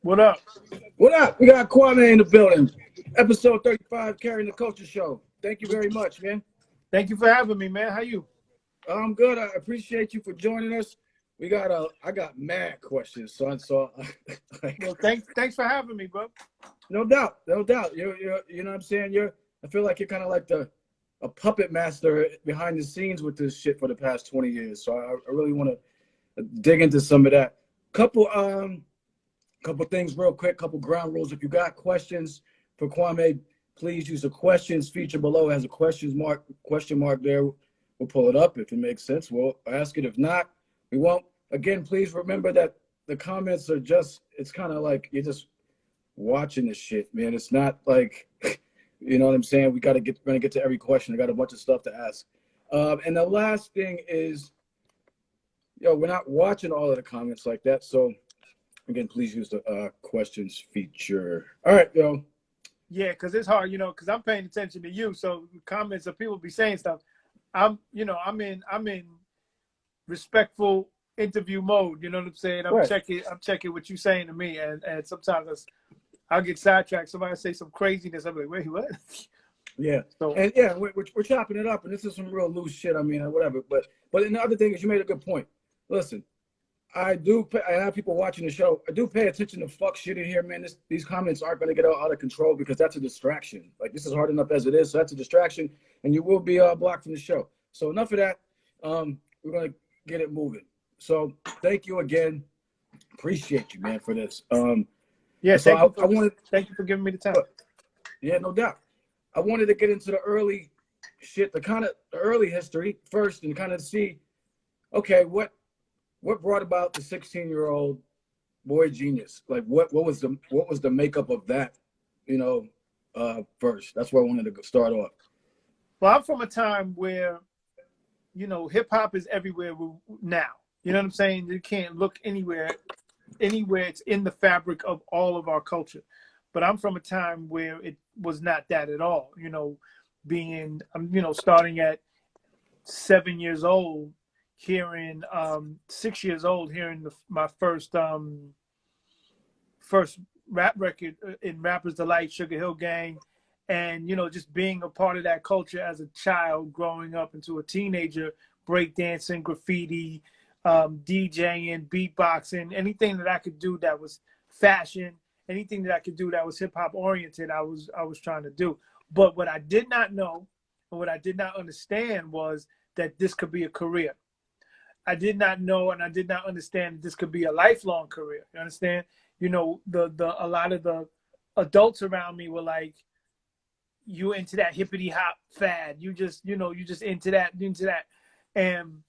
What up? What up? We got Kwamé in the building. Episode 35, Carrying the Culture Show. Thank you very much, man. Thank you for having me, man. How you? I'm good. I appreciate you for joining us. I got mad questions, son. So, like, Well, thanks for having me, bro. no doubt, no doubt. You know what I'm saying? I feel like you're kind of like a puppet master behind the scenes with this shit for the past 20 years. So I really want to dig into some of that. Couple things real quick, couple ground rules. If you got questions for Kwamé, please use the questions feature below. It has a question mark there. We'll pull it up. If it makes sense, we'll ask it. If not, we won't. Again, please remember that the comments are it's kind of like you're just watching this shit, man. It's not like, you know what I'm saying? We're gonna get to every question. I got a bunch of stuff to ask. And the last thing is, we're not watching all of the comments like that. So again, please use the questions feature. All right, yo. Yeah, because it's hard, because I'm paying attention to you. So comments of people be saying stuff. I'm in respectful interview mode. You know what I'm saying? I'm Right. checking what you're saying to me, and sometimes I'll get sidetracked. Somebody say some craziness. I'm like, wait, what? Yeah. So And yeah, we're chopping it up, and this is some real loose shit. I mean, whatever. But the other thing is, you made a good point. Listen, I have people watching the show. I do pay attention to fuck shit in here, man. These comments aren't going to get out of control because that's a distraction. Like, this is hard enough as it is, so that's a distraction, and you will be blocked from the show. So enough of that. We're going to get it moving. So thank you again. Appreciate you, man, for this. yeah, so thank you for giving me the time. Yeah, no doubt. I wanted to get into the early shit, the early history first, and kind of see, okay, what brought about the 16-year-old boy genius? Like, what was the makeup of that? First. That's where I wanted to start off. Well, I'm from a time where, hip hop is everywhere now. You know what I'm saying? You can't look anywhere. It's in the fabric of all of our culture. But I'm from a time where it was not that at all. Starting at 7 years old, hearing 6 years old, hearing my first rap record in Rapper's Delight, Sugar Hill Gang, and just being a part of that culture as a child, growing up into a teenager, breakdancing, graffiti, DJing, beatboxing, anything that I could do that was fashion, anything that I could do that was hip hop oriented, I was trying to do. But what I did not know and what I did not understand was that this could be a career. I did not know and I did not understand that this could be a lifelong career. You understand? A lot of the adults around me were like, you into that hippity hop fad. You just into that. And,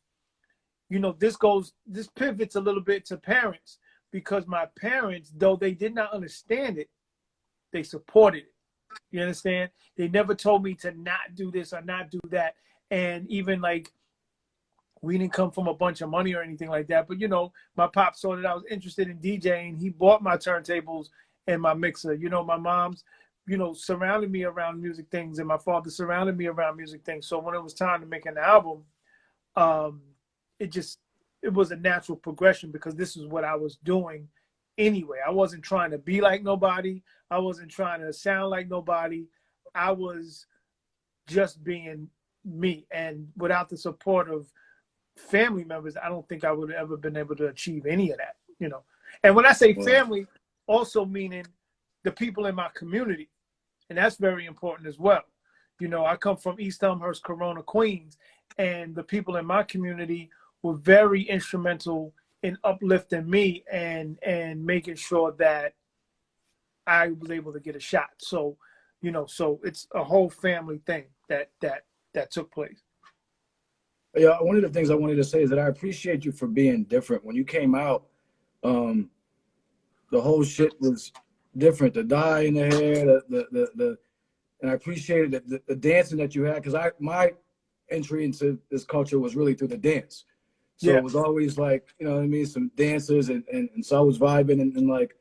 this pivots a little bit to parents, because my parents, though they did not understand it, they supported it. You understand? They never told me to not do this or not do that. And even like, we didn't come from a bunch of money or anything like that. But, my pop saw that I was interested in DJing. He bought my turntables and my mixer. My mom's, surrounded me around music things, and my father surrounded me around music things. So when it was time to make an album, it was a natural progression, because this is what I was doing anyway. I wasn't trying to be like nobody. I wasn't trying to sound like nobody. I was just being me. And without the support of family members, I don't think I would have ever been able to achieve any of that, And when I say family, also meaning the people in my community. And that's very important as well. I come from East Elmhurst, Corona, Queens, and the people in my community were very instrumental in uplifting me and making sure that I was able to get a shot. So, so it's a whole family thing that took place. Yeah, one of the things I wanted to say is that I appreciate you for being different. When you came out, the whole shit was different. The dye in the hair, and I appreciated the dancing that you had, because my entry into this culture was really through the dance. So It was always like, some dancers, and so I was vibing, and like,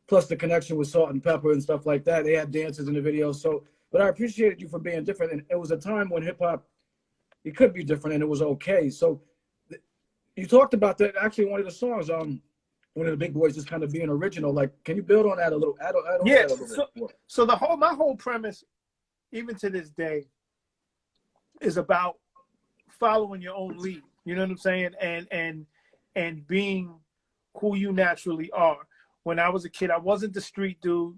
plus the connection with Salt and Pepper and stuff like that. They had dances in the video. So, but I appreciated you for being different. And it was a time when hip hop, it could be different, and it was okay. So you talked about that actually in one of the songs. one of the big boys just kind of being original. Like, can you build on that a little? Add on Yeah. that a little bit more. So my whole premise, even to this day, is about following your own lead. You know what I'm saying? And being who you naturally are. When I was a kid, I wasn't the street dude.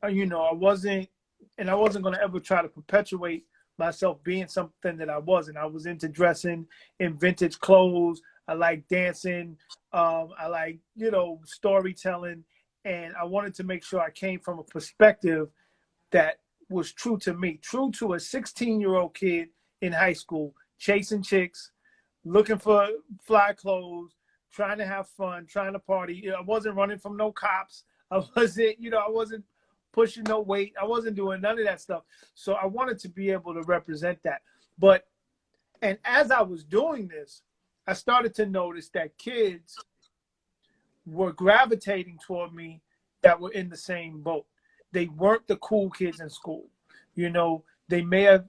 You know, I wasn't going to ever try to perpetuate myself being something that I wasn't. I was into dressing in vintage clothes. I like dancing. I like, you know, storytelling. And I wanted to make sure I came from a perspective that was true to me, true to a 16-year-old kid in high school, chasing chicks, looking for fly clothes, trying to have fun, trying to party. I wasn't running from no cops. I wasn't pushing no weight. I wasn't doing none of that stuff. So I wanted to be able to represent that. And as I was doing this, I started to notice that kids were gravitating toward me that were in the same boat. They weren't the cool kids in school. You know, they may have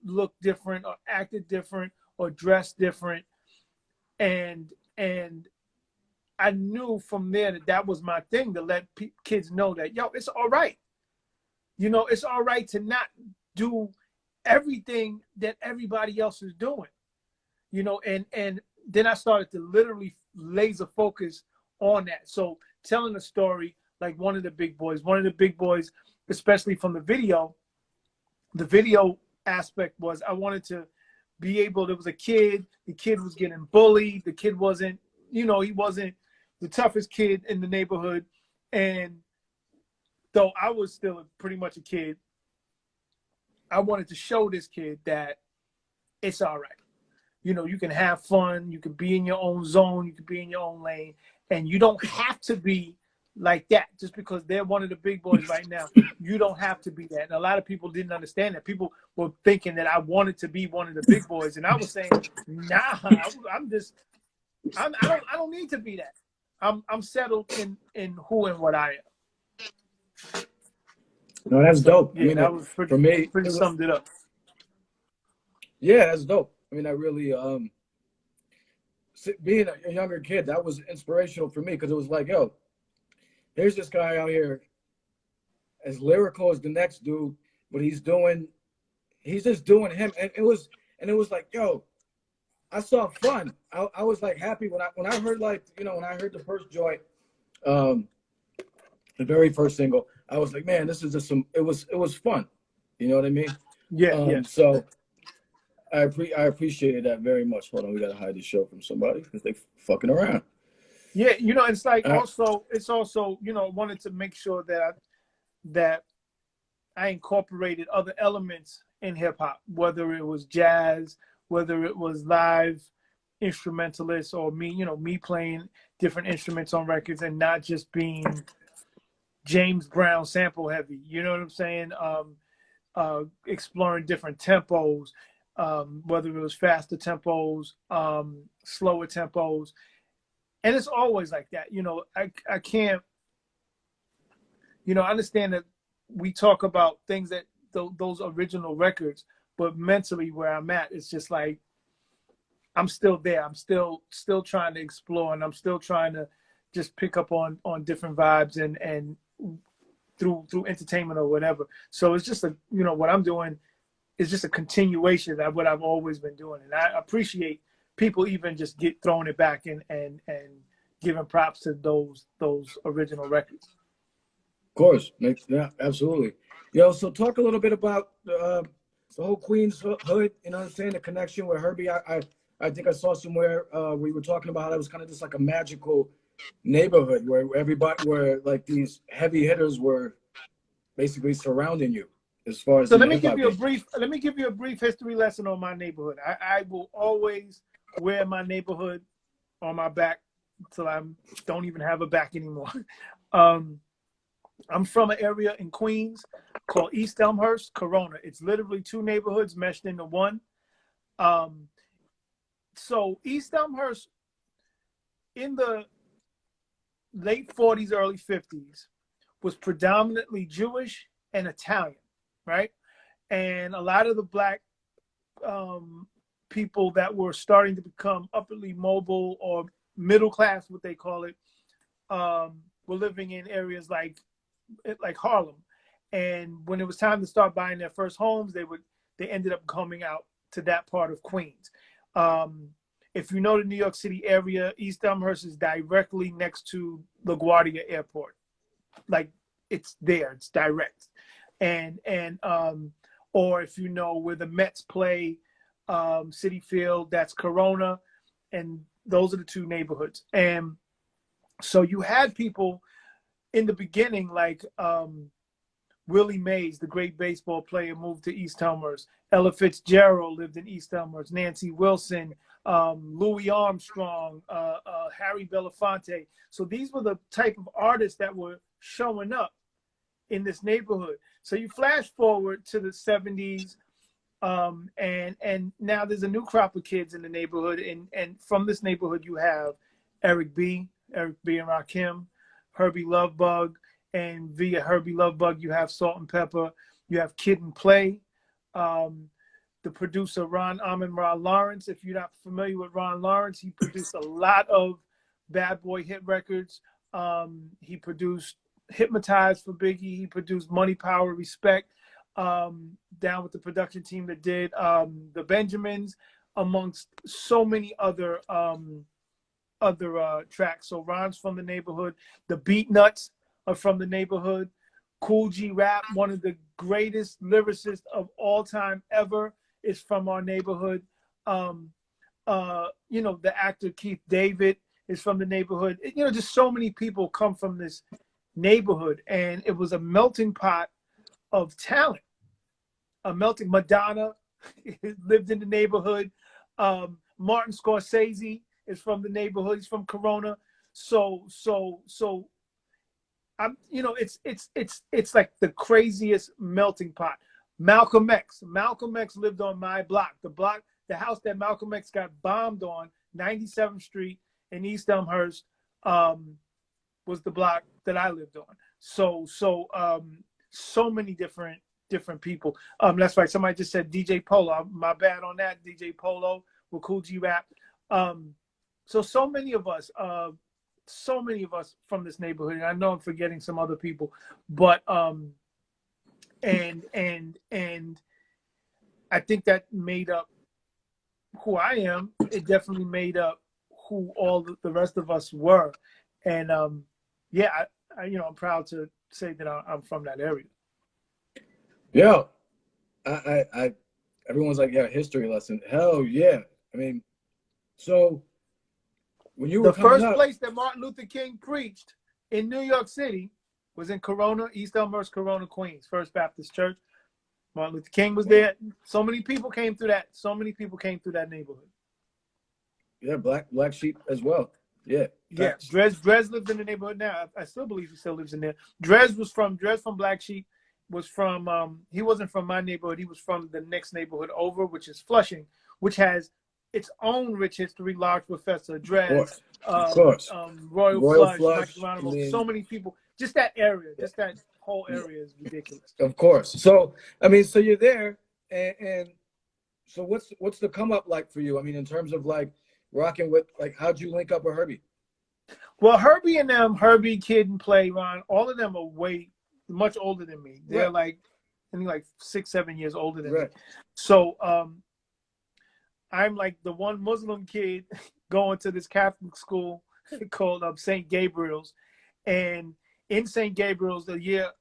looked different or acted different or dressed different. And I knew from there that was my thing, to let kids know that, yo, it's all right. You know, it's all right to not do everything that everybody else is doing. You know, and then I started to literally laser focus on that. So telling a story like one of the big boys, especially from the video aspect was, I wanted to be able, there was a kid, the kid was getting bullied. The kid wasn't, you know, he wasn't the toughest kid in the neighborhood. And though I was still pretty much a kid, I wanted to show this kid that it's all right. You know, you can have fun, you can be in your own zone, you can be in your own lane, and you don't have to be like that just because they're one of the big boys right now. You don't have to be that. And a lot of people didn't understand that. People were thinking that I wanted to be one of the big boys, and I was saying, nah, I don't need to be that. I'm settled in who and what I am. No, that's dope. Yeah, I mean, that was pretty, for me, pretty summed it up. Yeah, that's dope. I mean, I really, being a younger kid, that was inspirational for me, because it was like, yo, here's this guy out here as lyrical as the next dude, but he's just doing him. And it was like, yo, I saw fun. I was like happy when I heard, like, you know, when I heard the first joint, the very first single, I was like, man, this is just it was fun. You know what I mean? Yeah. So I appreciated that very much. Hold on, we gotta hide the show from somebody because they fucking around. Yeah, you know, it's like it's also, you know, wanted to make sure that I incorporated other elements in hip hop, whether it was jazz, whether it was live instrumentalists, or me playing different instruments on records and not just being James Brown sample heavy. You know what I'm saying? Exploring different tempos, whether it was faster tempos, slower tempos. And it's always like that. You know, I can't, you know, I understand that we talk about things that those original records, but mentally where I'm at, it's just like, I'm still there. I'm still trying to explore, and I'm still trying to just pick up on different vibes and through entertainment or whatever. So it's just what I'm doing is just a continuation of what I've always been doing. And I appreciate people even just throwing it back and giving props to those original records. Of course, yeah, absolutely. Yo, so talk a little bit about the whole Queens hood. You know what I'm saying? The connection with Herbie. I think I saw somewhere where you were talking about how it was kind of just like a magical neighborhood where like these heavy hitters were basically surrounding you. As far as so let me give you a brief history lesson on my neighborhood. I will always wear my neighborhood on my back until I don't even have a back anymore. I'm from an area in Queens called East Elmhurst, Corona. It's literally two neighborhoods meshed into one. So East Elmhurst in the late 40s, early 50s was predominantly Jewish and Italian, right? And a lot of the black people that were starting to become upwardly mobile or middle class, what they call it, were living in areas like Harlem. And when it was time to start buying their first homes, they ended up coming out to that part of Queens. If you know the New York City area, East Elmhurst is directly next to LaGuardia Airport. Like, it's there, it's direct. And or if you know where the Mets play, City Field, that's Corona, and those are the two neighborhoods. And so you had people in the beginning like Willie Mays, the great baseball player, moved to East Elmhurst. Ella Fitzgerald lived in East Elmhurst. Nancy Wilson, Louis Armstrong, Harry Belafonte. So these were the type of artists that were showing up in this neighborhood. So you flash forward to the 70s, and now there's a new crop of kids in the neighborhood. And from this neighborhood, you have Eric B. and Rakim, Herbie Lovebug, and via Herbie Lovebug, you have Salt and Pepper, you have Kid and Play, the producer Ron Amin-Ra Lawrence. If you're not familiar with Ron Lawrence, he produced a lot of Bad Boy hit records. He produced Hypnotized for Biggie. He produced Money, Power, Respect, down with the production team that did the Benjamins, amongst so many other tracks. So Ron's from the neighborhood. The Beat Nuts are from the neighborhood. Cool G Rap, one of the greatest lyricists of all time ever, is from our neighborhood. You know, the actor Keith David is from the neighborhood. You know, just so many people come from this neighborhood, and it was a melting pot of talent. Madonna lived in the neighborhood. Martin Scorsese is from the neighborhood. He's from Corona. So I'm, you know, it's like the craziest melting pot. Malcolm X lived on my block. The house that Malcolm X got bombed on, 97th Street in East Elmhurst, was the block that I lived on. So many different people. That's right. Somebody just said DJ Polo. My bad on that. DJ Polo with Cool G Rap. So many of us from this neighborhood, and I know I'm forgetting some other people, but and I think that made up who I am. It definitely made up who all the rest of us were, and yeah, I you know, I'm proud to say that I'm from that area. Yeah, I everyone's like, yeah, history lesson. Hell yeah. I mean, so when you were the first up, place that Martin Luther King preached in New York City was in Corona, East Elmhurst, Corona, Queens, First Baptist Church. Martin Luther King was there. So many people came through that. So many people came through that neighborhood. Yeah, Black Sheep as well. Yeah. Yeah. Drez lives in the neighborhood now. I still believe he still lives in there. Drez from Black Sheep was from he wasn't from my neighborhood. He was from the next neighborhood over, which is Flushing, which has its own rich history. Large Professor, Drez, of course. Royal Flush, Mike Geronimo, so many people. Just that area, just that whole area is ridiculous. Of course. So I mean, so you're there, and so what's the come up like for you? I mean, in terms of like rocking with, like, how'd you link up with Herbie? Well, Herbie and them, Herbie, Kid and Play, Ron, all of them are way much older than me. They're like, I think like 6-7 years older than me. So I'm like the one Muslim kid going to this Catholic school called St. Gabriel's. And in St. Gabriel's, 2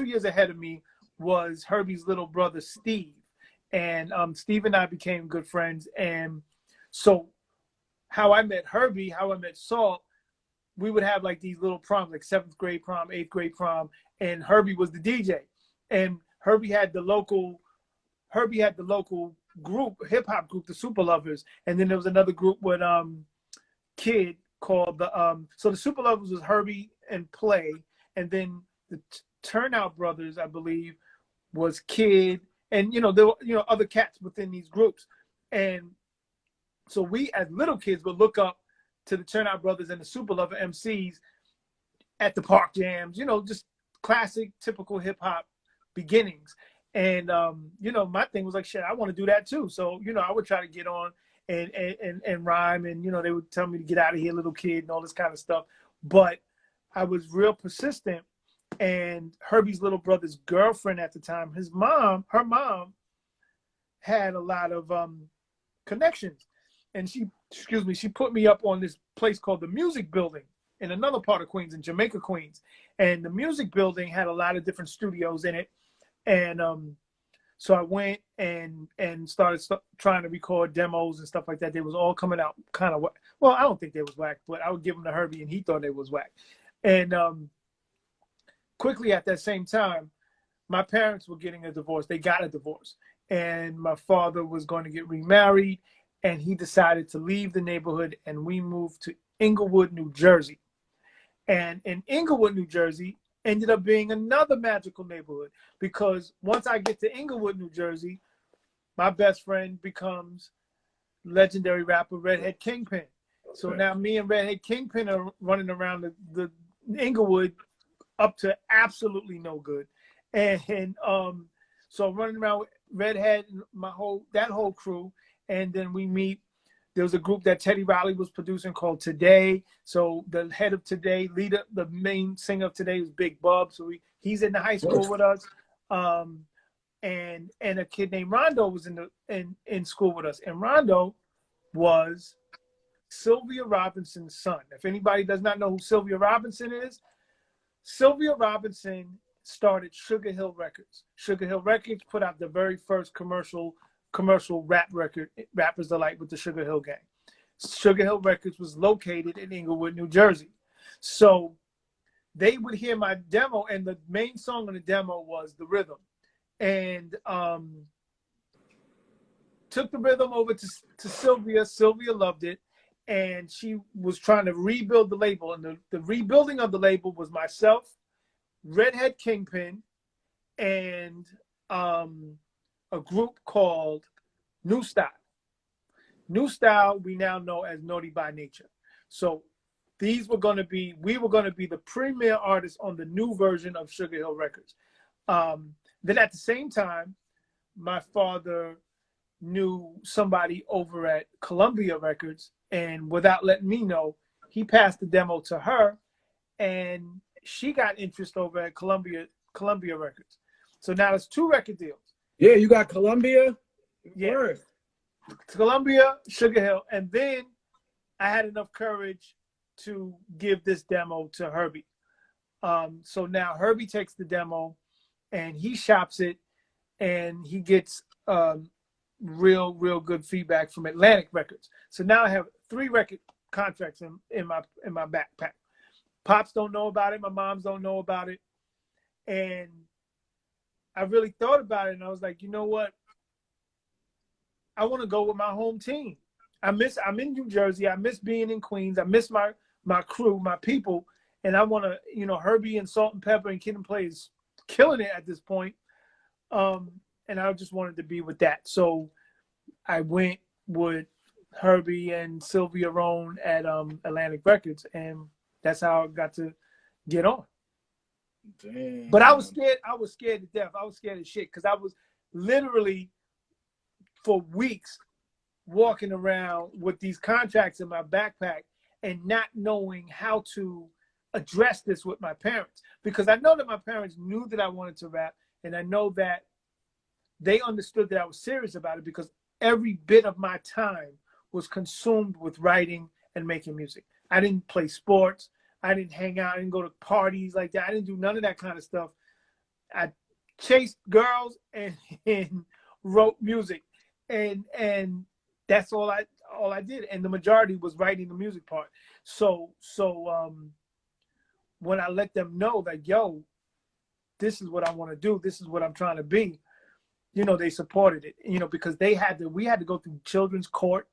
years ahead of me was Herbie's little brother, Steve. And Steve and I became good friends. And so how I met Herbie, how I met Salt, we would have like these little proms, like 7th grade prom, 8th grade prom. And Herbie was the DJ. And Herbie had the local group, hip hop group, the Super Lovers. And then there was another group with Kid called so the Super Lovers was Herbie and Play. And then the Turnout Brothers, I believe, was Kid. And, there were, other cats within these groups. And so we, as little kids, would look up to the Turnout Brothers and the Super Lover MCs at the park jams, just classic, typical hip hop beginnings. And, my thing was like, shit, I want to do that too. So, I would try to get on. and rhyme, and you know, they would tell me to get out of here, little kid, and all this kind of stuff. But I was real persistent, and Herbie's little brother's girlfriend at the time, her mom had a lot of connections, and she put me up on this place called the Music Building in another part of Queens, in Jamaica, Queens. And the Music Building had a lot of different studios in it. And so I went and started trying to record demos and stuff like that. They was all coming out kind of, well, I don't think they was whack, but I would give them to Herbie and he thought they was whack. And quickly at that same time, my parents were getting a divorce. They got a divorce. And my father was going to get remarried, and he decided to leave the neighborhood, and we moved to Inglewood, New Jersey. And in Inglewood, New Jersey, ended up being another magical neighborhood, because once I get to Inglewood, New Jersey, my best friend becomes legendary rapper Redhead Kingpin. So now me and Redhead Kingpin are running around the Inglewood up to absolutely no good. And so running around with Redhead and that whole crew, and then we meet. There was a group that Teddy Riley was producing called Today. So the head of Today, the main singer of Today is Big Bub. So he's in the high school with us. And a kid named Rondo was in school with us. And Rondo was Sylvia Robinson's son. If anybody does not know who Sylvia Robinson is, Sylvia Robinson started Sugar Hill Records. Sugar Hill Records put out the very first commercial rap record, Rappers Delight with the Sugar Hill Gang. Sugar Hill Records was located in Inglewood, New Jersey. So they would hear my demo, and the main song on the demo was The Rhythm. And took the rhythm over to Sylvia. Sylvia loved it, and she was trying to rebuild the label. And the rebuilding of the label was myself, Redhead Kingpin, and a group called New Style. New Style we now know as Naughty by Nature. So we were going to be the premier artists on the new version of Sugar Hill Records. Then at the same time, my father knew somebody over at Columbia Records, and without letting me know, he passed the demo to her, and she got interest over at Columbia Records. So now there's 2 record deals. Yeah, you got Columbia. Yeah, word. Columbia, Sugar Hill, and then I had enough courage to give this demo to Herbie. So now Herbie takes the demo and he shops it, and he gets real good feedback from Atlantic Records. So now I have 3 record contracts in my backpack. Pops don't know about it. My moms don't know about it. And I really thought about it, and I was like, you know what? I want to go with my home team. I'm in New Jersey. I miss being in Queens. I miss my crew, my people. And I want to, Herbie and Salt and Pepper and Kid and Play is killing it at this point. And I just wanted to be with that. So I went with Herbie and Sylvia Rohn at Atlantic Records, and that's how I got to get on. Damn. But I was scared. I was scared to death. I was scared of shit, because I was literally for weeks walking around with these contracts in my backpack and not knowing how to address this with my parents, because I know that my parents knew that I wanted to rap, and I know that they understood that I was serious about it, because every bit of my time was consumed with writing and making music. I didn't play sports. I didn't hang out. I didn't go to parties like that. I didn't do none of that kind of stuff. I chased girls and wrote music, and that's all I did. And the majority was writing the music part. So when I let them know that, yo, this is what I want to do, this is what I'm trying to be, they supported it. Because we had to go through children's court,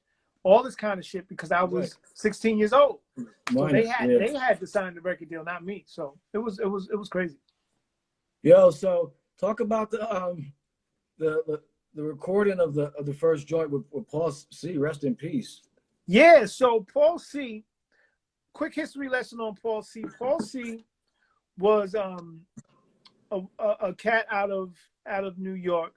all this kind of shit, because I was 16 years old. So they had to sign the record deal, not me. So it was crazy. Yo, so talk about the recording of the first joint with Paul C. Rest in peace. Yeah, so Paul C. Quick history lesson on Paul C. Paul C. was a cat out of New York.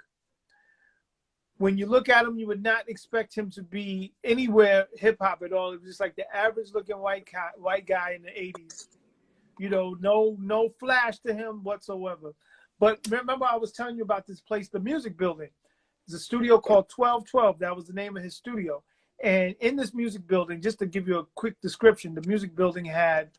when you look at him, you would not expect him to be anywhere hip hop at all. It was just like the average looking white guy in the 80s. You know, no flash to him whatsoever. But remember, I was telling you about this place, the Music Building. There's a studio called 1212. That was the name of his studio. And in this music building, just to give you a quick description, the music building had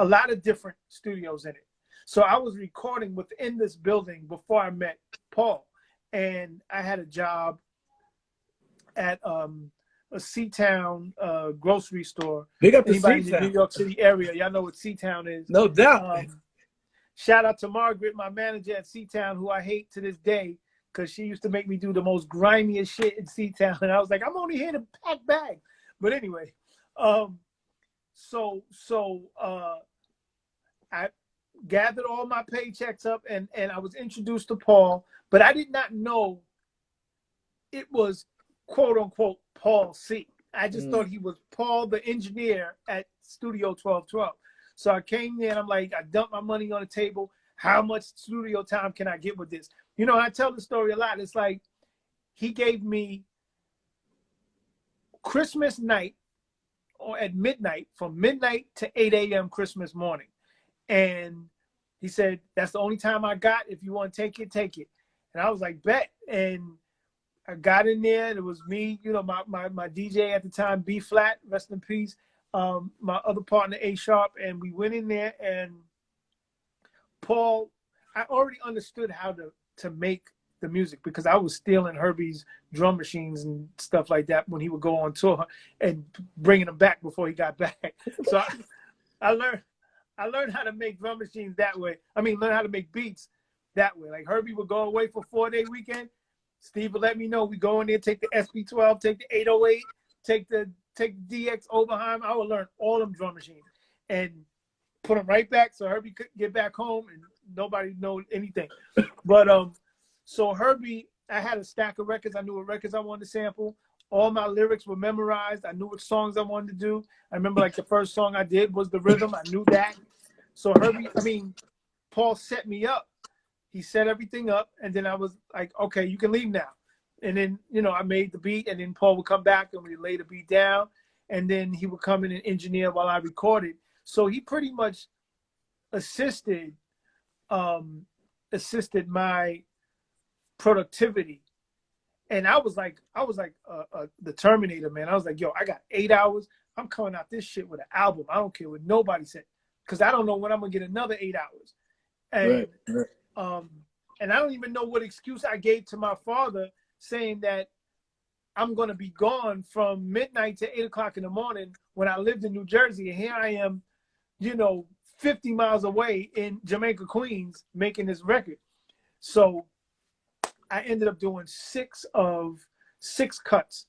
a lot of different studios in it. So I was recording within this building before I met Paul. And I had a job at a C-Town grocery store. Big up to Anybody C-Town. in the New York City area, y'all know what C-Town is. No doubt. Shout out to Margaret, my manager at C-Town, who I hate to this day because she used to make me do the most grimiest shit in C-Town. And I was like, I'm only here to pack bags. But anyway, so I gathered all my paychecks up and I was introduced to Paul, but I did not know it was quote unquote Paul C. I just thought he was Paul, the engineer at Studio 1212. So I came there and I'm like, I dumped my money on the table. How much studio time can I get with this? You know, I tell the story a lot. It's like he gave me Christmas night or at midnight, from midnight to 8 a.m. Christmas morning. And he said, that's the only time I got. If you want to take it, take it. And I was like, bet. And I got in there. It was me, you know, my DJ at the time, B Flat, rest in peace. My other partner, A Sharp. And we went in there and Paul, I already understood how to make the music because I was stealing Herbie's drum machines and stuff like that when he would go on tour and bringing them back before he got back. So I learned how to make drum machines that way. I mean, learn how to make beats that way. Like Herbie would go away for 4-day weekend. Steve would let me know. We go in there, take the SP12, take the 808, take the DX Oberheim. I would learn all them drum machines and put them right back so Herbie could get back home and nobody know anything. But so Herbie, I had a stack of records. I knew what records I wanted to sample. All my lyrics were memorized. I knew what songs I wanted to do. I remember like the first song I did was The Rhythm. I knew that. So Paul set me up. He set everything up. And then I was like, okay, you can leave now. And then, you know, I made the beat and then Paul would come back and we lay the beat down. And then he would come in and engineer while I recorded. So he pretty much assisted my productivity. And I was like the Terminator, man. I was like, yo, I got 8 hours. I'm coming out this shit with an album. I don't care what nobody said, because I don't know when I'm gonna get another 8 hours. And right. And I don't even know what excuse I gave to my father, saying that I'm gonna be gone from midnight to 8 o'clock in the morning when I lived in New Jersey, and here I am, you know, 50 miles away in Jamaica, Queens, making this record. So I ended up doing 6 cuts.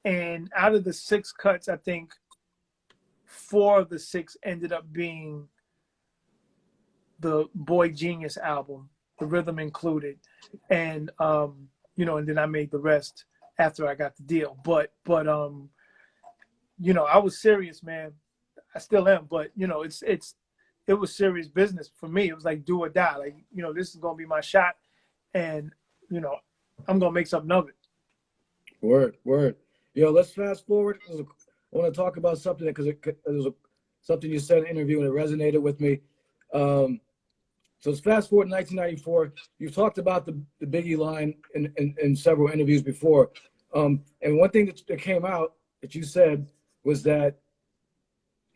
And out of the 6 cuts, I think 4 of the 6 ended up being the Boy Genius album, The Rhythm included. And, you know, and then I made the rest after I got the deal. But you know, I was serious, man. I still am. But, you know, it was serious business for me. It was like do or die. Like, you know, this is going to be my shot. And, you know, I'm going to make something of it. Word. Yo, let's fast forward. I want to talk about something because it was something you said in an interview and it resonated with me. So let's fast forward to 1994. You've talked about the Biggie line in several interviews before. And one thing that came out that you said was that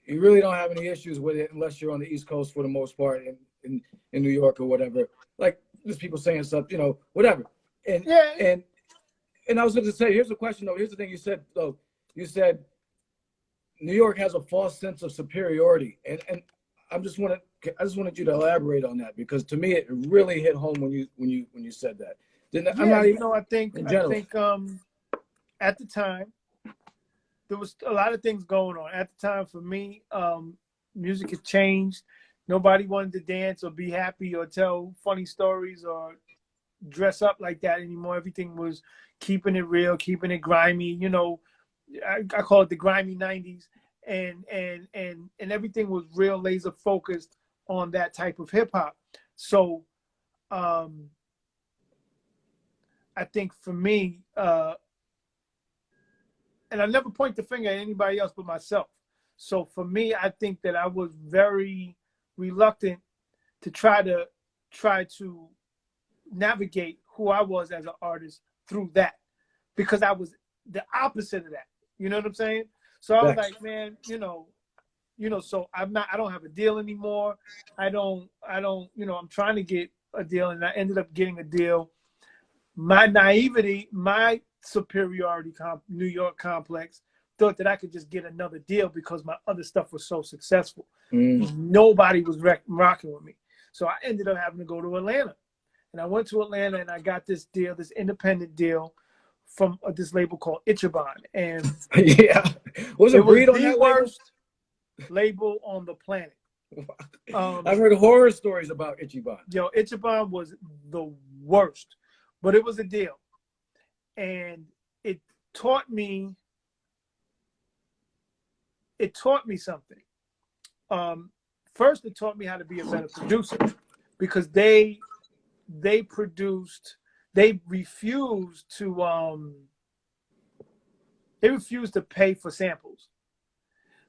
you really don't have any issues with it unless you're on the East Coast for the most part in New York or whatever. Like, there's people saying stuff, you know, whatever. And I was going to say, here's the question, though. Here's the thing you said, though. You said New York has a false sense of superiority. And I just wanted you to elaborate on that, because to me, it really hit home when you said that. I'm not even, you know, I think at the time, there was a lot of things going on. At the time, for me, music had changed. Nobody wanted to dance or be happy or tell funny stories or dress up like that anymore. Everything was keeping it real, keeping it grimy. You know, I call it the grimy 90s, and everything was real laser focused on that type of hip hop. So I think for me, and I never point the finger at anybody else but myself. So for me, I think that I was very reluctant to try to navigate who I was as an artist through that, because I was the opposite of that. You know what I'm saying? So I was like, man, so I don't have a deal anymore. I don't, I'm trying to get a deal, and I ended up getting a deal. My naivety, my superiority, New York complex, thought that I could just get another deal because my other stuff was so successful. Nobody was rocking with me. So I ended up having to go to Atlanta. And I went to Atlanta and I got this deal, this independent deal from this label called Ichiban. And yeah, was it was the worst label on the planet. I've heard horror stories about Ichiban. Yo, Ichiban was the worst, but it was a deal. And it taught me something. First, it taught me how to be a better producer, because they refused to pay for samples.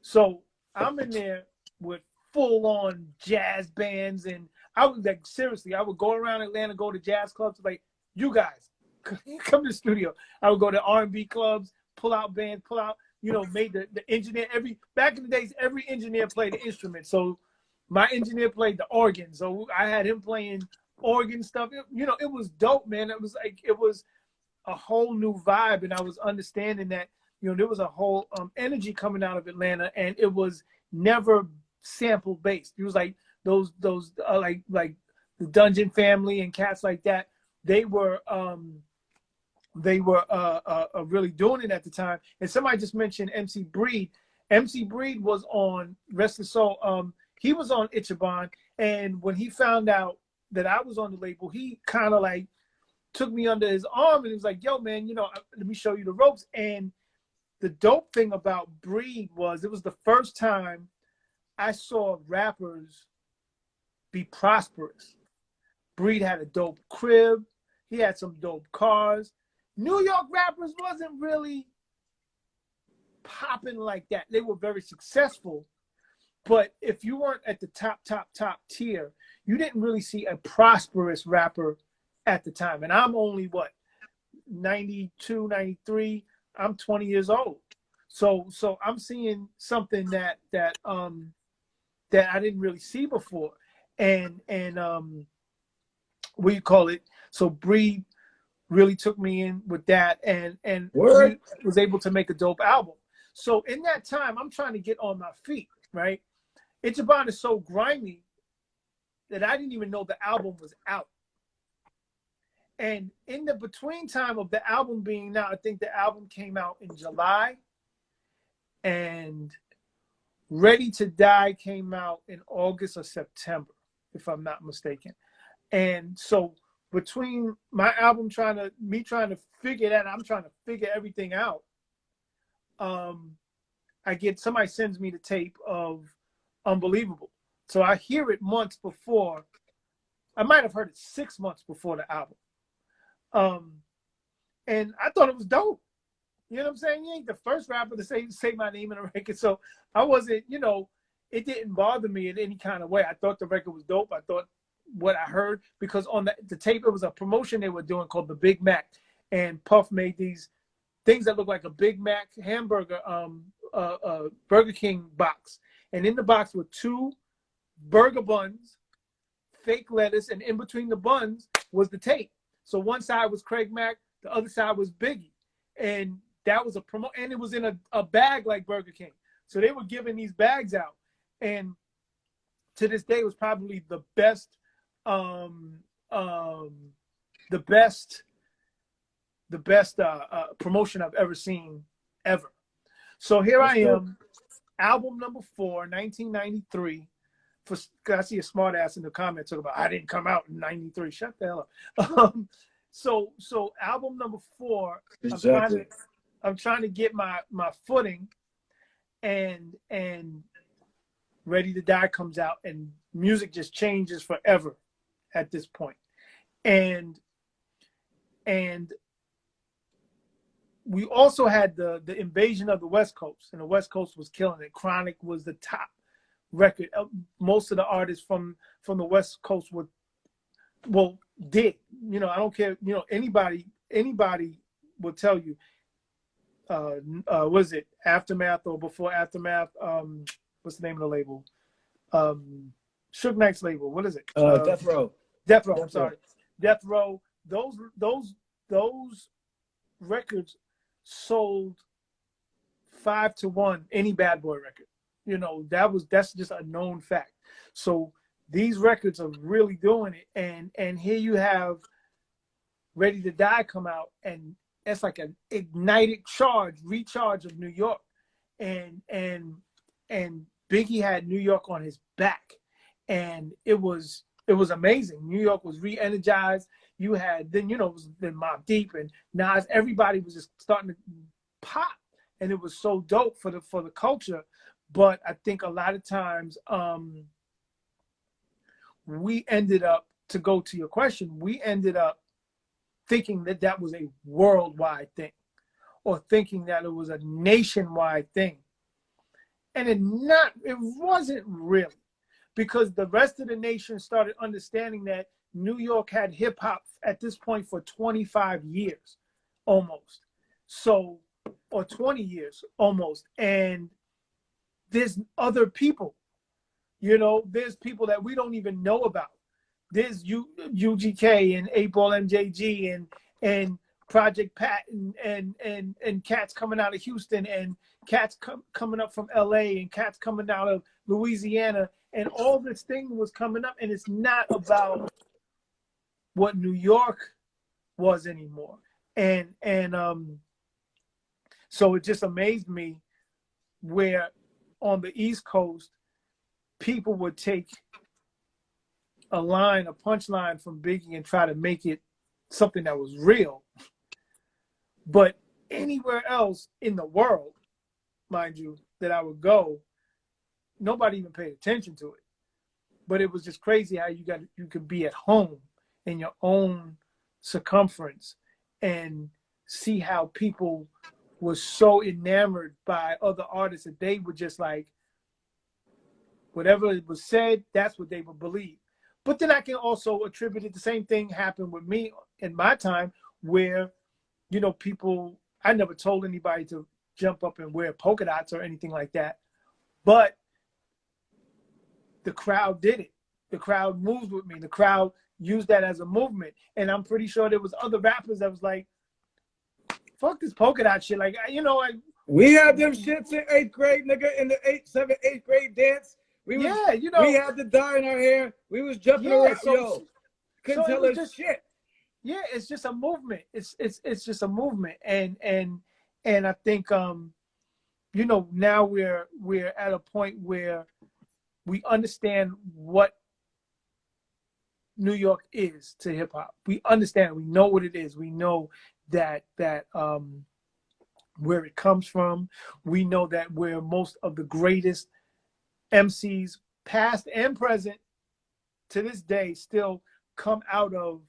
So I'm in there with full-on jazz bands, and I was like, seriously, I would go around Atlanta, go to jazz clubs, like, you guys come to the studio. I would go to R&B clubs, pull out bands, made the engineer, back in the days, every engineer played an instrument. So my engineer played the organ. So I had him playing organ stuff. It was dope, man. It was a whole new vibe. And I was understanding that, there was a whole energy coming out of Atlanta, and it was never sample based. It was like those like the Dungeon Family and cats like that. They were really doing it at the time. And somebody just mentioned MC Breed. MC Breed was on Rest of Soul. He was on Ichiban, and when he found out that I was on the label, he kind of like took me under his arm and he was like, yo, man, let me show you the ropes. And the dope thing about Breed was it was the first time I saw rappers be prosperous. Breed had a dope crib. He had some dope cars. New York rappers wasn't really popping like that. They were very successful, but if you weren't at the top tier, you didn't really see a prosperous rapper at the time. And I'm only 92, 93. I'm 20 years old. So I'm seeing something that I didn't really see before. And what you call it? So Breed really took me in with that, and was able to make a dope album. So in that time, I'm trying to get on my feet, right? Ichiban is so grimy that I didn't even know the album was out. And in the between time of the album being out, I think the album came out in July, and Ready to Die came out in August or September, if I'm not mistaken. And so between my album trying to figure that, I'm trying to figure everything out. Somebody sends me the tape of Unbelievable. So I hear it months before. I might have heard it 6 months before the album. And I thought it was dope. You know what I'm saying? You ain't the first rapper to say my name in a record. So I wasn't, it didn't bother me in any kind of way. I thought the record was dope. I thought what I heard, because on the tape, it was a promotion they were doing called the Big Mac. And Puff made these things that look like a Big Mac hamburger, Burger King box. And in the box were 2 burger buns, fake lettuce, and in between the buns was the tape. So one side was Craig Mack, the other side was Biggie. And that was a promo, and it was in a bag like Burger King. So they were giving these bags out. And to this day, it was probably the best promotion I've ever seen, ever. So here I am, album number 4, 1993. I see a smart ass in the comments talking about I didn't come out in 93. Shut the hell up. So album number 4. Exactly. I'm trying to get my footing, and Ready to Die comes out, and music just changes forever at this point. And And we also had the invasion of the West Coast, and the West Coast was killing it. Chronic was the top record. Most of the artists from the West Coast did. You know, I don't care. You know, anybody will tell you. Was it Aftermath or before Aftermath? What's the name of the label? Suge Knight's label. What is it? Death Row. Death Row. I'm sorry. Death Row. Those records sold 5-1 any Bad Boy record. You know, that's just a known fact. So these records are really doing it, and here you have Ready to Die come out, and it's like an ignited recharge of New York, and Biggie had New York on his back, and it was amazing. New York was re-energized. You had then it was then Mobb Deep and Nas. Everybody was just starting to pop, and it was so dope for the culture. But I think a lot of times we ended up, to go to your question, we ended up thinking that was a worldwide thing, or thinking that it was a nationwide thing, and it wasn't really, because the rest of the nation started understanding that New York had hip hop at this point for 25 years almost. So, or 20 years almost. And there's other people, there's people that we don't even know about. There's UGK and 8-Ball MJG and Project Pat and cats coming out of Houston, and cats coming up from LA, and cats coming out of Louisiana, and all this thing was coming up, and it's not about what New York was anymore. And so it just amazed me where on the East Coast people would take a punchline from Biggie and try to make it something that was real. But anywhere else in the world, mind you, that I would go, nobody even paid attention to it. But it was just crazy how you could be at home in your own circumference and see how people were so enamored by other artists that they were just like, whatever was said, that's what they would believe. But then I can also attribute it, the same thing happened with me in my time where, people, I never told anybody to jump up and wear polka dots or anything like that. But the crowd did it. The crowd moved with me. The crowd used that as a movement. And I'm pretty sure there was other rappers that was like, fuck this polka dot shit. Like, we had them shits in 8th grade, nigga, in the 8th grade dance. We had the dye in our hair. We was jumping around. Couldn't tell us shit. Yeah, it's just a movement. It's just a movement. And I think now we're at a point where we understand what New York is to hip hop. We understand it. We know what it is. We know that where it comes from. We know that where most of the greatest MCs, past and present, to this day, still come out of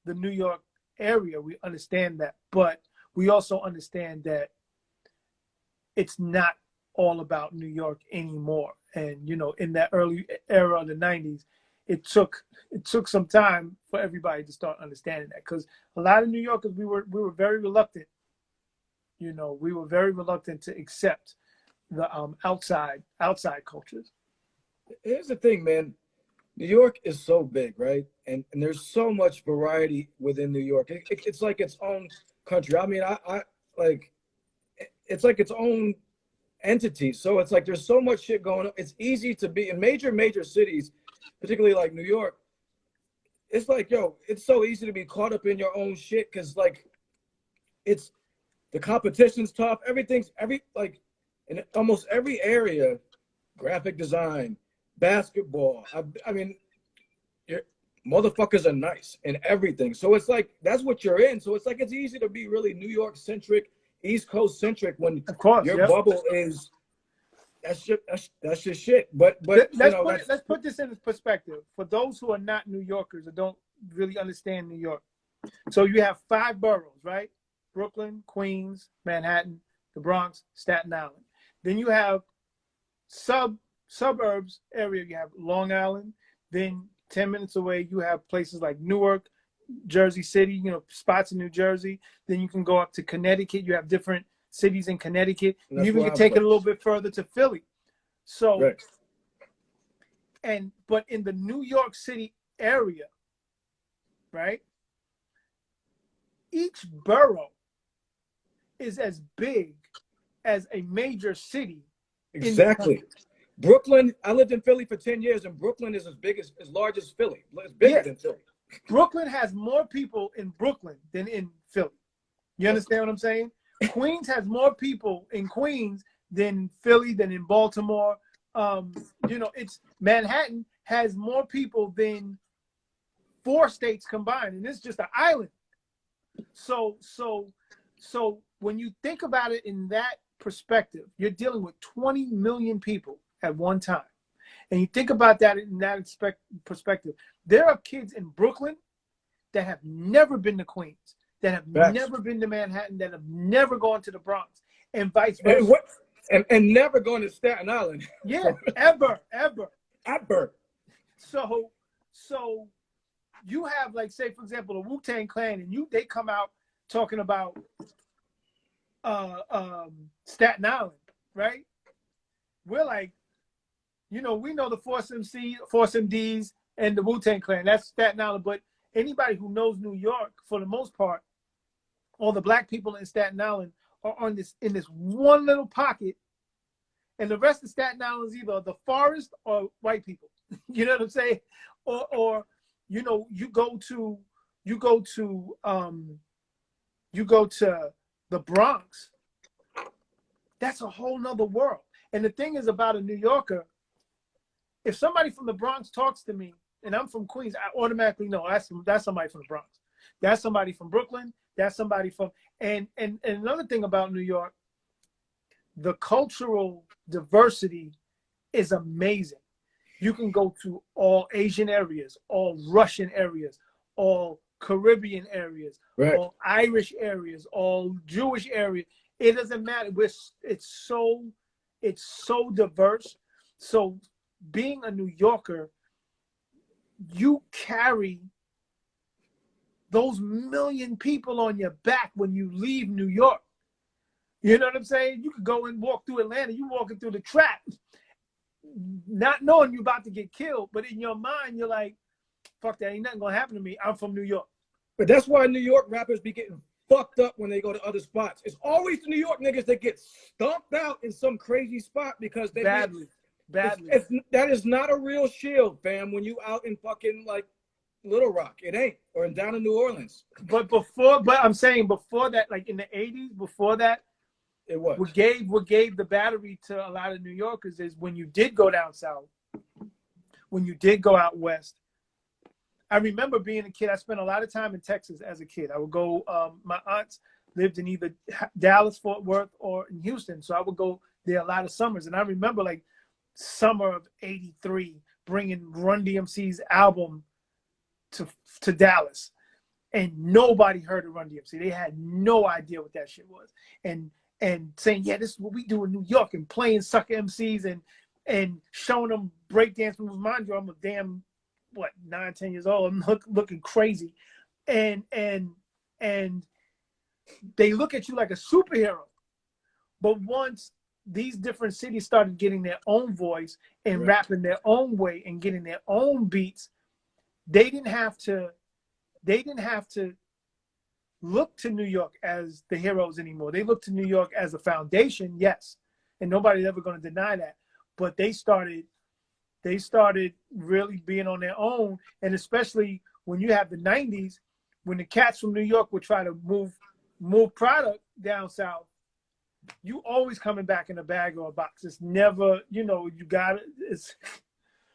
the New York area. We understand that, but we also understand that it's not all about New York anymore. And in that early era of the 90s, it took some time for everybody to start understanding that, because a lot of New Yorkers, we were very reluctant. We were very reluctant to accept the outside cultures. Here's the thing, man. New York is so big, right? And there's so much variety within New York. It's like its own country. I mean, I like, it's like its own entity. So it's like there's so much shit going on. It's easy to be in major cities, particularly like New York. It's like, it's so easy to be caught up in your own shit, because like it's the competition's tough. In almost every area, graphic design, basketball. I mean, motherfuckers are nice and everything. So it's like, that's what you're in. So it's like, it's easy to be really New York centric, East Coast centric when your bubble is, that's just shit. But let's put this in perspective for those who are not New Yorkers or don't really understand New York. So you have 5 boroughs, right? Brooklyn, Queens, Manhattan, the Bronx, Staten Island. Then you have suburbs area. You have Long Island. Then 10 minutes away, you have places like Newark, Jersey City, you know, spots in New Jersey. Then you can go up to Connecticut. You have different cities in Connecticut. You even can take it a little bit further to Philly. So, right. But in the New York City area, right, each borough is as big as a major city. Exactly. Brooklyn, I lived in Philly for 10 years, and Brooklyn is as large as Philly. It's bigger than Philly. Brooklyn has more people in Brooklyn than in Philly. You understand what I'm saying? Queens has more people in Queens than Philly, than in Baltimore. You know, it's Manhattan has more people than 4 states combined, and it's just an island. So when you think about it in that perspective, you're dealing with 20 million people at one time. And you think about that in that perspective, there are kids in Brooklyn that have never been to Queens, that have never been to Manhattan, that have never gone to the Bronx, and vice versa. And never going to Staten Island. Yeah, ever. So you have, like, say, for example, the Wu-Tang Clan, and they come out talking about Staten Island, right? We're like, you know, we know the Force MDs, and the Wu-Tang Clan. That's Staten Island. But anybody who knows New York, for the most part, all the black people in Staten Island are in this one little pocket, and the rest of Staten Island is either the forest or white people. You know what I'm saying? Or you know, you go to the Bronx. That's a whole nother world. And the thing is about a New Yorker, if somebody from the Bronx talks to me and I'm from Queens, I automatically know that's somebody from the Bronx. That's somebody from Brooklyn. That's somebody from, and another thing about New York, the cultural diversity is amazing. You can go to all Asian areas, all Russian areas, all Caribbean areas, all Irish areas, all Jewish areas. It doesn't matter. It's so diverse. So being a New Yorker, you carry those million people on your back when you leave New York. You know what I'm saying? You could go and walk through Atlanta. You walking through the trap, not knowing you're about to get killed. But in your mind, you're like, fuck that. Ain't nothing going to happen to me. I'm from New York. But that's why New York rappers be getting fucked up when they go to other spots. It's always the New York niggas that get stomped out in some crazy spot because they badly. That is not a real shield, fam. When you out in fucking like Little Rock, it ain't, or down in New Orleans. But I'm saying before that, like in the 80s, before that, it was what gave the battery to a lot of New Yorkers is when you did go down south, when you did go out west. I remember being a kid. I spent a lot of time in Texas as a kid. I would go. My aunts lived in either Dallas, Fort Worth, or in Houston, so I would go there a lot of summers. And I remember like summer of '83, bringing Run DMC's album to Dallas, and nobody heard of Run DMC. They had no idea what that shit was, and saying, yeah, this is what we do in New York, and playing sucker MCs and showing them breakdance moves. Mind you, I'm a damn 9, 10 years old. I'm looking crazy, and they look at you like a superhero. But once these different cities started getting their own voice and rapping their own way and getting their own beats, they didn't have to look to New York as the heroes anymore. They look to New York as a foundation, yes, and nobody's ever going to deny that. But they started really being on their own, and especially when you have the 90s, when the cats from New York would try to move product down south, you always coming back in a bag or a box. It's never, you got it.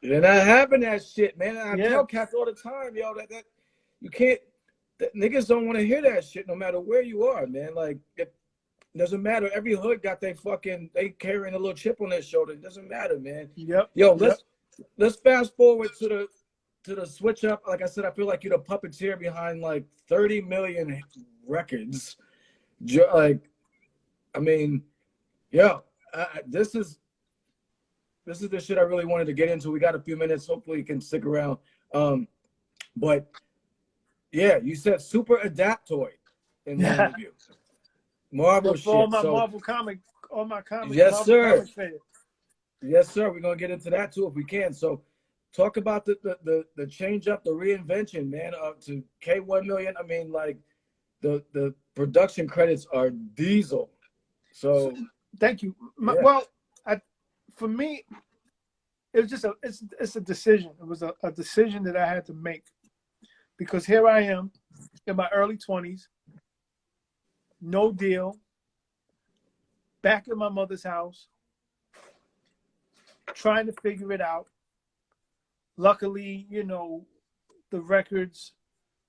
You're not having that shit, man. I tell cats all the time, yo, that you can't. That niggas don't want to hear that shit, no matter where you are, man. Like, it doesn't matter. Every hood got they carrying a little chip on their shoulder. It doesn't matter, man. Yep. Yo, let's fast forward to to the switch up, like I said, I feel like you're the puppeteer behind like 30 million records. Like, I mean, yeah, this is the shit I really wanted to get into. We got a few minutes. Hopefully, you can stick around. But yeah, you said super adaptoid in the Yeah. interview. Marvel For all shit. my So, Marvel comic, all my comic, yes, Marvel sir. comic fans. Yes, sir. We're gonna get into that too if we can. So, talk about the change up, the reinvention, man. To K1 Million. I mean, like the production credits are diesel. So, Thank you. yeah. Well, for me, it was just it's a decision. It was a decision that I had to make because here I am in my early 20s, no deal, back at my mother's house, trying to figure it out. Luckily, you know, the records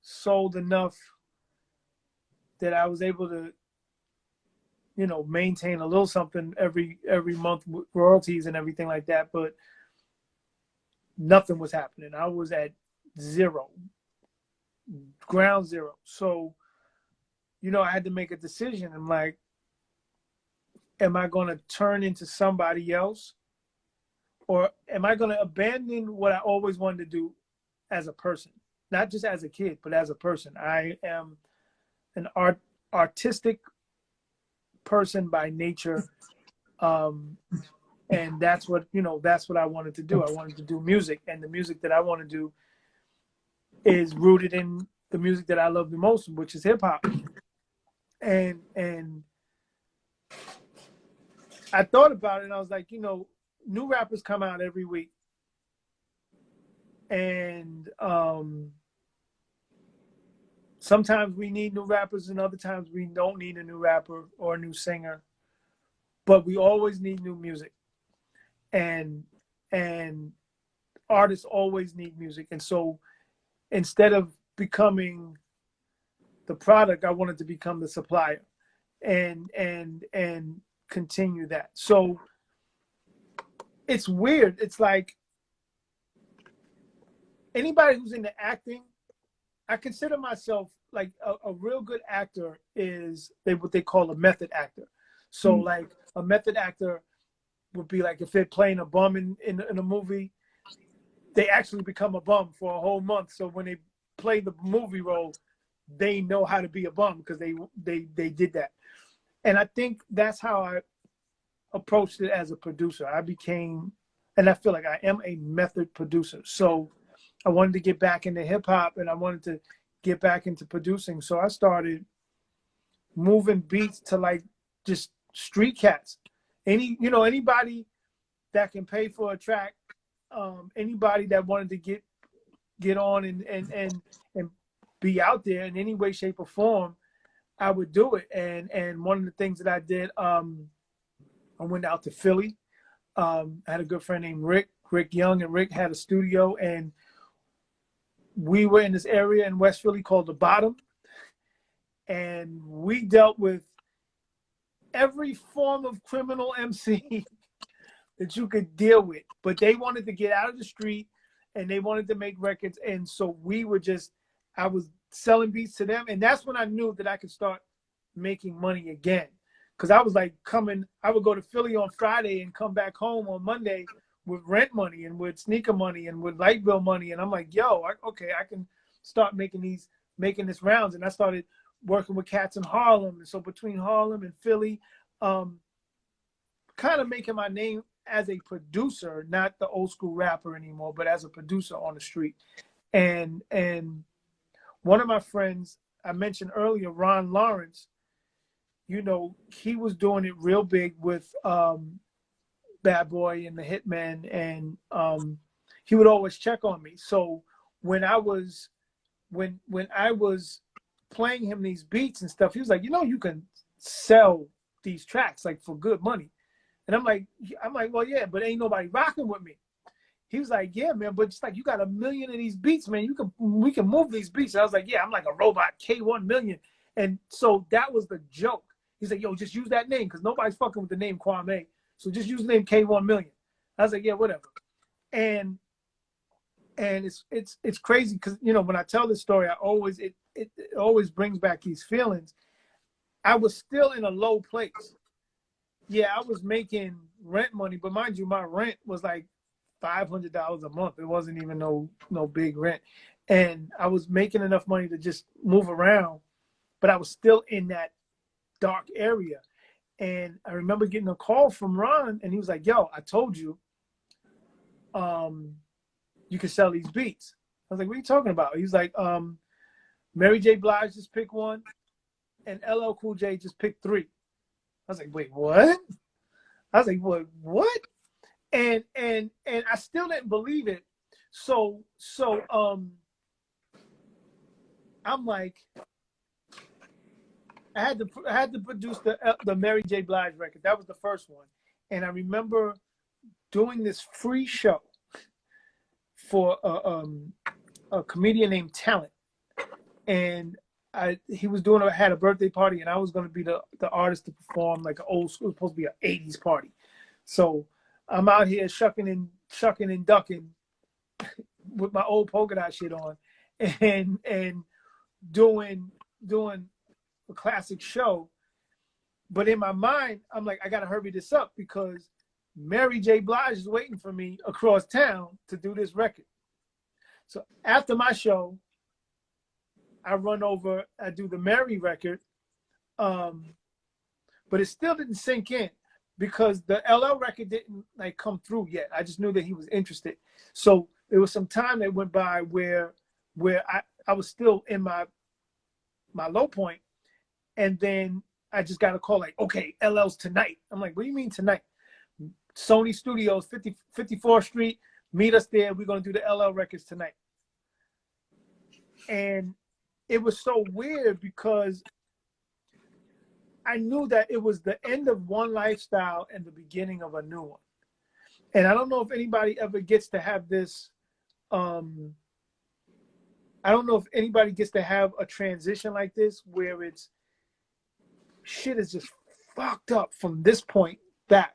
sold enough that I was able to, you know, maintain a little something every month with royalties and everything like that. But nothing was happening. I was at zero, ground zero. So, you know, I had to make a decision. I'm like, am I going to turn into somebody else? Or am I going to abandon what I always wanted to do as a person? Not just as a kid, but as a person. I am an artistic person by nature. And that's what, you know, that's what I wanted to do. I wanted to do music. And the music that I want to do is rooted in the music that I love the most, which is hip hop. And I thought about it and I was like, you know, new rappers come out every week. And sometimes we need new rappers and other times we don't need a new rapper or a new singer. But we always need new music. And artists always need music. And so instead of becoming the product, I wanted to become the supplier and continue that. So it's weird. It's like anybody who's into acting, I consider myself like a real good actor is what they call a method actor. So like a method actor would be like if they're playing a bum in a movie, they actually become a bum for a whole month. So when they play the movie role, they know how to be a bum because they did that. And I think that's how I approached it as a producer. I became, and I feel like I am a method producer. So I wanted to get back into hip hop and I wanted to get back into producing. So I started moving beats to like just street cats. Anybody that can pay for a track, anybody that wanted to get on and be out there in any way, shape, or form, I would do it. And one of the things that I did, I went out to Philly. I had a good friend named Rick Young, and Rick had a studio, and we were in this area in West Philly called The Bottom, and we dealt with every form of criminal MC that you could deal with. But they wanted to get out of the street, and they wanted to make records, and so I was selling beats to them, and that's when I knew that I could start making money again. Because I was like I would go to Philly on Friday and come back home on Monday with rent money and with sneaker money and with light bill money. And I'm like, yo, I can start making this rounds. And I started working with cats in Harlem. And so between Harlem and Philly, kind of making my name as a producer, not the old school rapper anymore, but as a producer on the street. And one of my friends I mentioned earlier, Ron Lawrence, you know, he was doing it real big with Bad Boy and the Hitman, and he would always check on me. So when I was playing him these beats and stuff, he was like, you know, you can sell these tracks like for good money. And I'm like, well, yeah, but ain't nobody rocking with me. He was like, yeah, man, but it's like you got 1 million of these beats, man. We can move these beats. And I was like, yeah, I'm like a robot, K1 Million. And so that was the joke. He's like, yo, just use that name because nobody's fucking with the name Kwamé. So just use the name K1 Million. I was like, yeah, whatever. And And it's crazy because, you know, when I tell this story, it always brings back these feelings. I was still in a low place. Yeah, I was making rent money, but mind you, my rent was like $500 a month. It wasn't even no big rent, and I was making enough money to just move around, but I was still in that dark area. And I remember getting a call from Ron, and he was like, "Yo, I told you, you can sell these beats." I was like, "What are you talking about?" He was like, "Mary J. Blige just picked one, and LL Cool J just picked three." I was like, "Wait, what?" I was like, "What?" And I still didn't believe it. So I'm like, I had to produce the Mary J. Blige record. That was the first one, and I remember doing this free show for a comedian named Talent, and he was had a birthday party, and I was going to be the artist to perform like an old school. It was supposed to be an '80s party, so I'm out here shucking and ducking with my old polka dot shit on, and doing a classic show. But in my mind, I'm like, I gotta hurry this up because Mary J. Blige is waiting for me across town to do this record. So after my show, I run over, I do the Mary record, but it still didn't sink in because the LL record didn't like come through yet. I just knew that he was interested. So there was some time that went by where I was still in my low point, and then I just got a call like, okay, LL's tonight. I'm like, what do you mean tonight? Sony Studios, 54th Street, meet us there. We're gonna do the LL records tonight. And it was so weird because I knew that it was the end of one lifestyle and the beginning of a new one. And I don't know if anybody ever gets to have this. I don't know if anybody gets to have a transition like this where it's shit is just fucked up from this point back.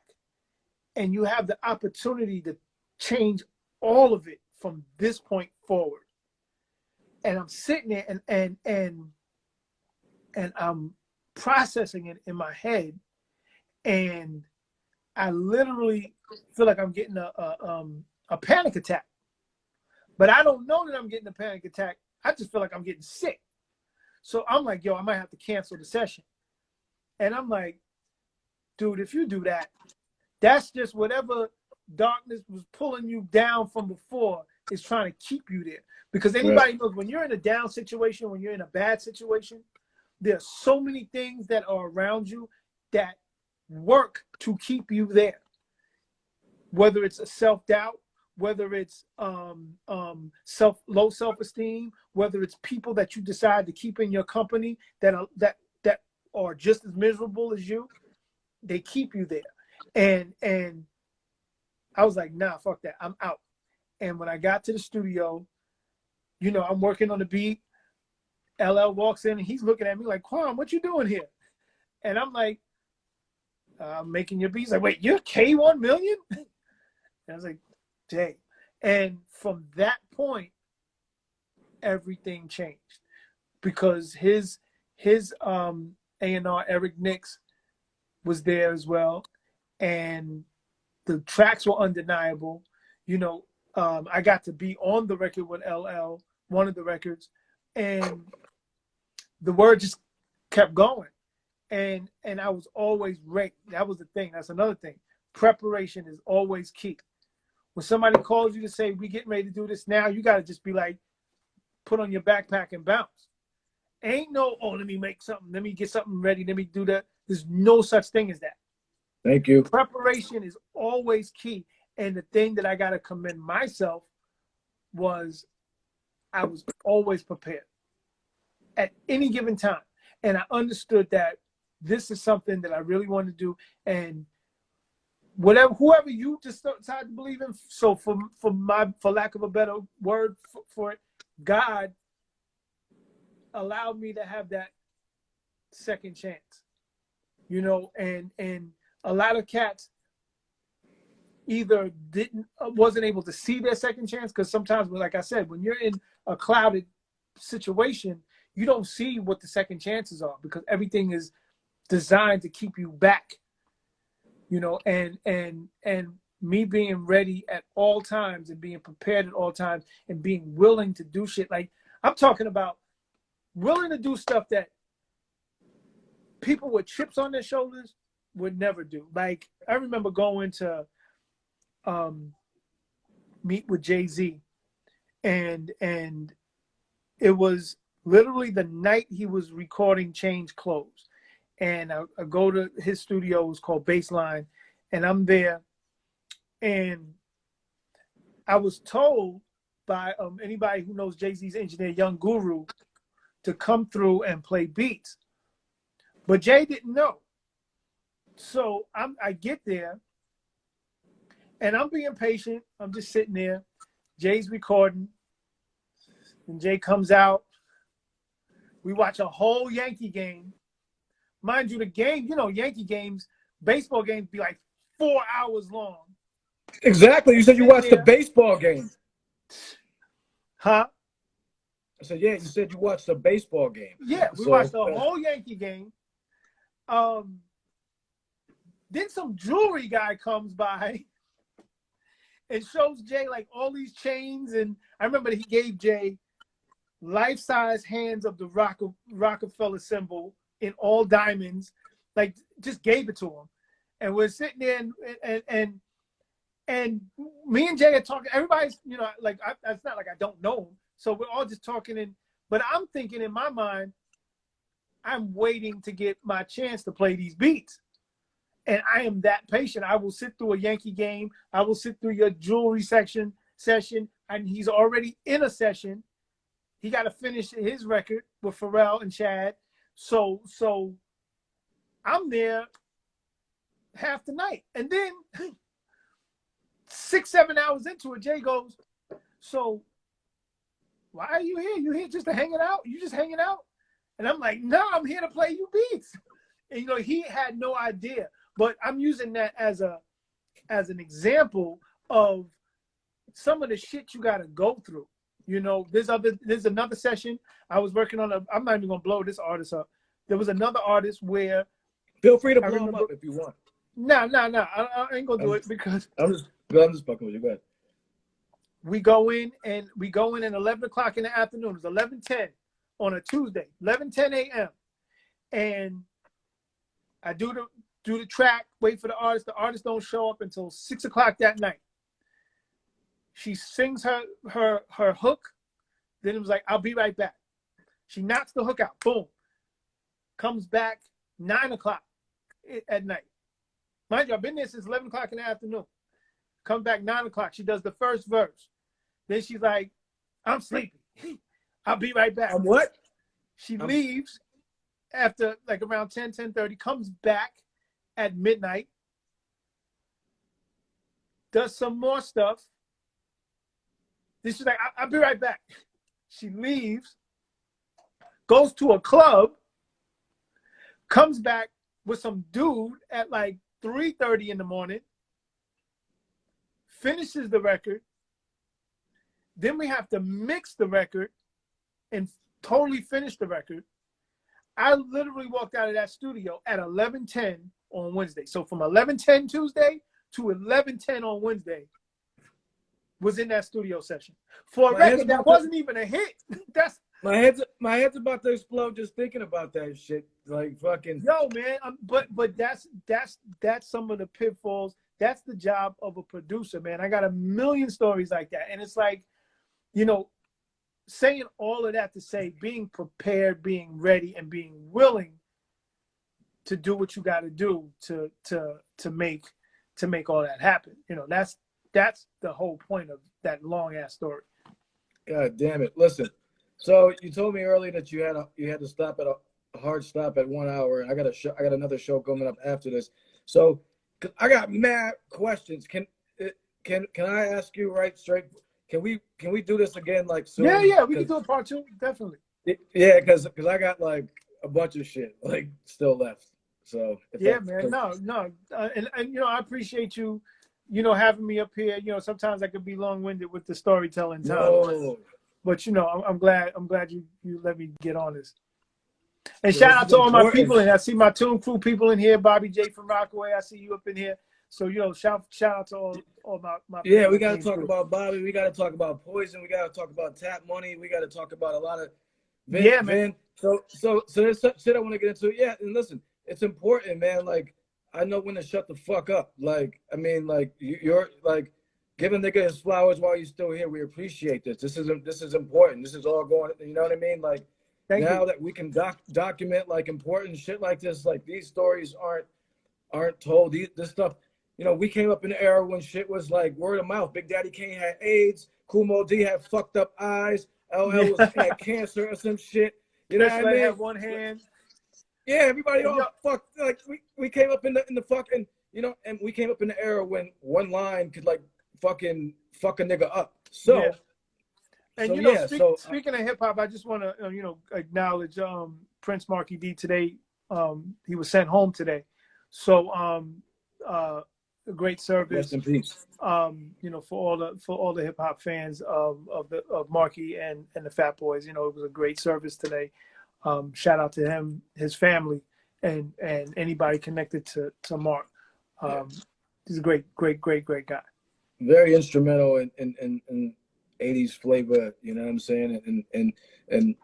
And you have the opportunity to change all of it from this point forward. And I'm sitting there and I'm processing it in my head, and I literally feel like I'm getting a panic attack. But I don't know that I'm getting a panic attack. I just feel like I'm getting sick. So I'm like, yo, I might have to cancel the session. And I'm like, dude, if you do that, that's just whatever darkness was pulling you down from before is trying to keep you there. Because anybody knows when you're in a down situation, when you're in a bad situation, there's so many things that are around you that work to keep you there. Whether it's a self-doubt, whether it's low self-esteem, whether it's people that you decide to keep in your company that are just as miserable as you, they keep you there. And I was like, nah, fuck that, I'm out. And when I got to the studio, you know, I'm working on the beat. LL walks in and he's looking at me like, Kwam, what you doing here? And I'm like, I'm making your beats. Like, wait, you're K1 Million? And I was like, dang. And from that point, everything changed because his A&R, Eric Nix, was there as well. And the tracks were undeniable. You know, I got to be on the record with LL, one of the records, and the word just kept going. And I was always ready. That was the thing. That's another thing. Preparation is always key. When somebody calls you to say, we getting ready to do this now, you got to just be like, put on your backpack and bounce. Ain't no, oh, let me make something. Let me get something ready. Let me do that. There's no such thing as that. Thank you. Preparation is always key. And the thing that I got to commend myself was I was always prepared at any given time. And I understood that this is something that I really want to do. And whoever you decide to believe in. So for lack of a better word for it, God allowed me to have that second chance, you know, and a lot of cats either wasn't able to see their second chance, because sometimes, like I said, when you're in a clouded situation, you don't see what the second chances are because everything is designed to keep you back, you know, and me being ready at all times and being prepared at all times and being willing to do shit. Like, I'm talking about willing to do stuff that people with chips on their shoulders would never do. Like, I remember going to meet with Jay-Z, and it was literally the night he was recording Change Clothes. And I go to his studio, it's called Baseline, and I'm there. And I was told by anybody who knows Jay-Z's engineer, Young Guru, to come through and play beats. But Jay didn't know. So I get there, and I'm being patient. I'm just sitting there. Jay's recording. And Jay comes out. We watch a whole Yankee game. Mind you, the game, you know, Yankee games, baseball games be like 4 hours long. Exactly. You said you watched the baseball game. Huh? I said, yeah, you said you watched the baseball game. Yeah, we watched the whole Yankee game. Then some jewelry guy comes by and shows Jay like all these chains. And I remember he gave Jay life-size hands of the Rockefeller symbol in all diamonds, like just gave it to him. And we're sitting there and me and Jay are talking. Everybody's, you know, like, it's not like I don't know him. So we're all just talking. But I'm thinking in my mind, I'm waiting to get my chance to play these beats. And I am that patient. I will sit through a Yankee game. I will sit through your jewelry session, and he's already in a session. He got to finish his record with Pharrell and Chad. So I'm there half the night. And then 6-7 hours into it, Jay goes, so why are you here? You here just to hang it out? You just hanging out? And I'm like, no, I'm here to play you beats. And, you know, he had no idea. But I'm using that as an example of some of the shit you got to go through. You know, there's another session I was working on. I'm not even gonna blow this artist up. There was another artist where. Feel free to blow him up if you want. No. I ain't gonna do it because I'm just fucking with you. Go ahead. We go in at 11 o'clock in the afternoon. It's 11:10 on a Tuesday, 11:10 a.m. And I do the track, wait for the artist. The artist don't show up until 6 o'clock that night. She sings her hook. Then it was like, I'll be right back. She knocks the hook out. Boom. Comes back 9 o'clock at night. Mind you, I've been there since 11 o'clock in the afternoon. Comes back 9 o'clock. She does the first verse. Then she's like, I'm sleepy. I'll be right back. What? She leaves after like around 10:30, comes back at midnight, does some more stuff. Then she's like, I'll be right back. She leaves, goes to a club, comes back with some dude at like 3:30 in the morning, finishes the record. Then we have to mix the record and totally finish the record. I literally walked out of that studio at 11:10 on Wednesday. So from 11:10 Tuesday to 11:10 on Wednesday was in that studio session. For a record that wasn't even a hit. That's my head's about to explode just thinking about that shit. Like fucking yo, man. But that's some of the pitfalls. That's the job of a producer, man. I got a million stories like that. And it's like, you know, saying all of that to say being prepared, being ready, and being willing to do what you got to do to make all that happen. You know, that's the whole point of that long ass story. God damn it! Listen, so you told me earlier that you had to stop at a hard stop at 1 hour, and I got another show coming up after this. So I got mad questions. Can I ask you right straight? Can we do this again like soon? Yeah, we can do a part 2, definitely. Yeah, because I got like a bunch of shit like still left. So yeah, man, no, and you know, I appreciate you having me up here. Sometimes I could be long-winded with the storytelling time. No. But I'm glad you let me get on this. And Yeah, shout this out is to all my important. people in here. I see my Tune Crew people in here. Bobby J from Rockaway. I see you up in here. So shout out to all my Yeah, we my got to team talk crew. about Bobby. We got to talk about Poison. We got to talk about Tap Money. We got to talk about a lot of Vin. Yeah, man. So there's some shit I want to get into. Yeah, and listen, it's important, man. Like, I know when to shut the fuck up. Like, I mean, like you're like giving nigga his flowers while you're still here. We appreciate this. This is important. This is all going. You know what I mean? Like, Thank now you. that we can document like important shit like this, like these stories aren't told. This stuff. We came up in the era when shit was like word of mouth. Big Daddy Kane had AIDS. Kool Moe Dee had fucked up eyes. LL had cancer or some shit. You know what I mean? Had one hand. Yeah, everybody all fucked. Like we came up in the fucking, and we came up in the era when one line could like fucking fuck a nigga up. So, yeah. And speaking of hip hop, I just want to acknowledge Prince Marky D today. He was sent home today. So a great service. Rest in peace. For all the hip hop fans of Marky and the Fat Boys, it was a great service today. Shout out to him, his family, and anybody connected to Mark. He's a great guy. Very instrumental in 80s flavor. You know what I'm saying? And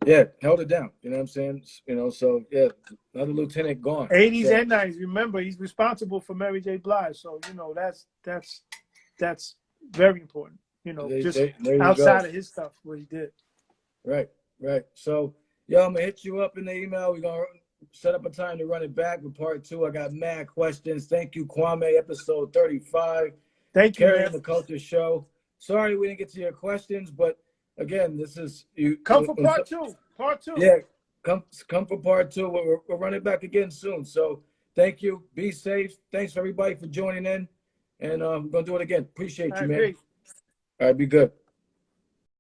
yeah, held it down. You know what I'm saying? So yeah, another lieutenant gone. 80s and 90s. Remember, he's responsible for Mary J. Blige. So that's very important. There outside of his stuff, what he did. Right. So yo, I'm gonna hit you up in the email. We're gonna set up a time to run it back with part 2. I got mad questions. Thank you, Kwame. Episode 35. Thank you, Carrying man. the Culture Show. Sorry we didn't get to your questions, but again, this is you. Come for part 2. Part 2. Yeah, come for part 2. We'll run it back again soon. So thank you. Be safe. Thanks for everybody for joining in, and we're gonna do it again. Appreciate you, man. Great. All right, be good.